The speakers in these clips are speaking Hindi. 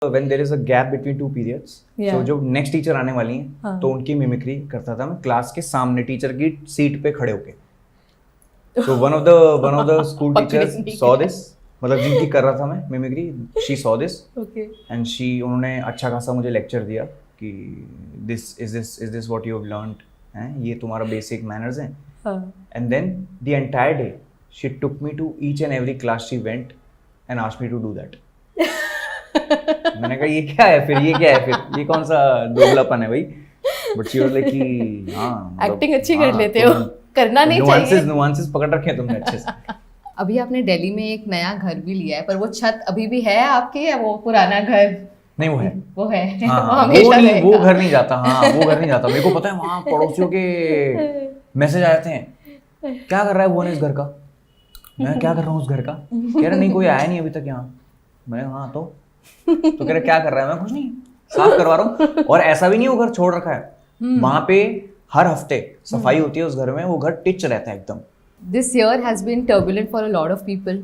when there is a gap between two periods, Yeah. so जो next teacher आने वाली हैं, हाँ. तो उनकी मिमिक्री करता था मैं क्लास के सामने टीचर की सीट पे खड़े होके. So one of the school teachers saw this, मतलब जिनकी कर रहा था मैं mimicry, she saw this, Okay. and उन्होंने अच्छा खासा मुझे लेक्चर दिया कि is this what you have learned, हैं ये तुम्हारा basic manners हैं. हाँ. And then the entire day she took me to each and every class she went and asked me to do that. मैंने कहा ये क्या है फिर ये कौन सा दोगलापन है भाई. बट शी वाज लाइक कि हाँ एक्टिंग अच्छी कर लेते हो, करना नहीं चाहिए. नुआंसेस पकड़ रखे हैं तुमने अच्छे से. अभी आपने दिल्ली में एक नया घर भी लिया है, पर वो छत अभी भी है आपके या वो पुराना घर? नहीं वो है. हाँ, वो घर नहीं जाता. हाँ वो घर नहीं जाता. मेरे को पता है वहाँ पड़ोसियों के मैसेज आते हैं, क्या कर रहा है वो इस घर का. मैं क्या कर रहा हूँ उस घर का. कह रहा नहीं कोई आया नहीं अभी तक यहाँ. मैं हाँ तो कह रहा क्या कर रहा है. मैं कुछ नहीं साफ करवा रहा हूँ. और ऐसा भी नहीं वो घर छोड़ रखा है. वहाँ पे हर हफ्ते सफाई होती है उस घर में. वो घर टिच रहता है एकदम. This year has been turbulent for a lot of people.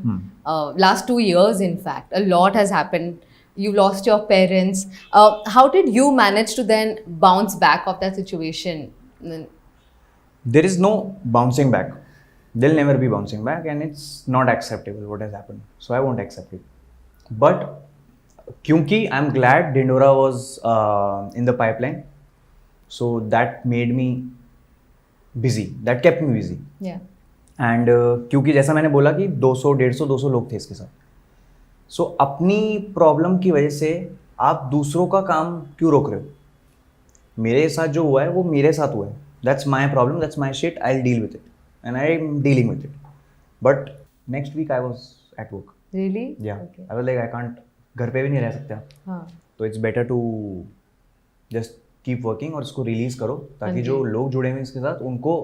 Last 2 years, in fact, a lot has happened. You lost your parents. How did you manage to then bounce back of that situation? There is no bouncing back. There'll never be bouncing back, and it's not acceptable what has happened. So I won't accept it. But क्योंकि I'm glad Dindora was in the pipeline, so that made me busy. That kept me busy. Yeah. And क्योंकि जैसा मैंने बोला कि 200, 150, 200 लोग थे इसके साथ. सो अपनी प्रॉब्लम की वजह से आप दूसरों का काम क्यों रोक रहे हो. मेरे साथ जो हुआ है वो मेरे साथ हुआ है. That's my problem, that's my shit. I will deal with it and I am dealing with it. But next week I was at work. Really? Yeah Okay. I was like I can't. घर पे भी नहीं रह सकते आप. हाँ. तो it's better to just keep working और इसको रिलीज करो ताकि जो लोग जुड़े हुए इसके साथ उनको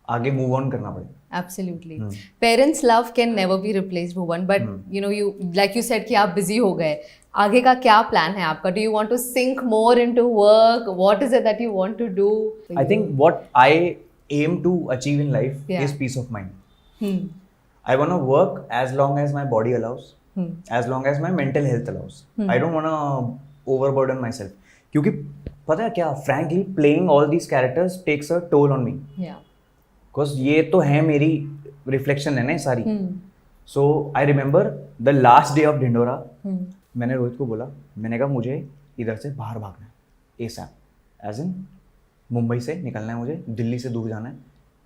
आगे मूव ऑन करना पड़े. Absolutely. Parents' love can never be replaced, Bhuvan. But you like you said कि आप busy हो गए. आगे का क्या plan है आपका? Do you want to sink more into work? What is it that you want to do? I think what I aim to achieve in life is peace of mind. I want to work as long as my body allows, as long as my mental health allows. I don't want to overburden myself. क्योंकि पता है क्या? Frankly, playing all these characters takes a toll on me. Yeah. Because ये तो है मेरी रिफ्लेक्शन है ना सारी. So I remember the last day of Dhindora. मैंने रोहित को बोला, मैंने कहा मुझे इधर से बाहर भागना है ASAP. एज इन मुंबई से निकलना है मुझे, दिल्ली से दूर जाना है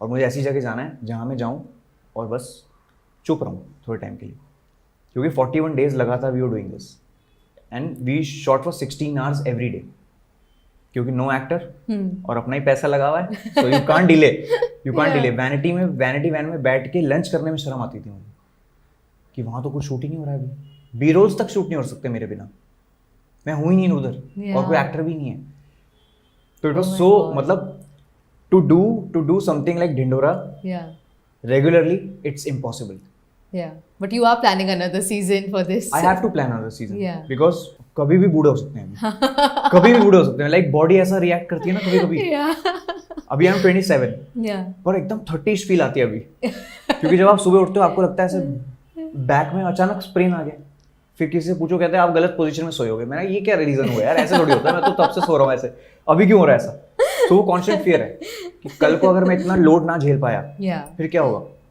और मुझे ऐसी जगह जाना है जहाँ मैं जाऊँ और बस चुप रहूँ थोड़े टाइम के लिए. क्योंकि 41 days लगा था we were doing this and we shot for 16 hours every day. क्योंकि नो एक्टर और अपना ही पैसा लगा हुआ है. So you can't delay. Vanity van में बैठ के लंच करने में शर्म आती थी मुझे कि वहां तो कुछ शूट ही नहीं हो रहा है. अभी B-rolls तक शूट नहीं हो सकते मेरे बिना. मैं हूं ही नहीं उधर और कोई एक्टर भी नहीं है. तो इट वाज सो मतलब to do something like Dhindora regularly it's impossible. Yeah, but you are planning another season for this. I have to plan another season. Yeah. Because कभी भी बूढ़े हो सकते हैं. कभी भी बूढ़े हो सकते हैं. लाइक बॉडी ऐसा रिएक्ट करती है ना कभी कभी. अभी I'm 27. पर एकदम 30ish फील आती है अभी. क्योंकि जब आप सुबह उठते हो आपको लगता है ऐसे बैक में अचानक स्प्रेन आ गया. फिर किसी से पूछो कहते हैं आप गलत पोजीशन में सोए होगे. मैंने ये क्या रीजन हुआ यार, ऐसे थोड़ी होता है. मैं तो तब से सो रहा हूँ ऐसे. अभी क्यों हो रहा है ऐसा. तो वो कॉन्स्टेंट फियर है कि कल को अगर मैं इतना लोड ना झेल पाया फिर क्या होगा.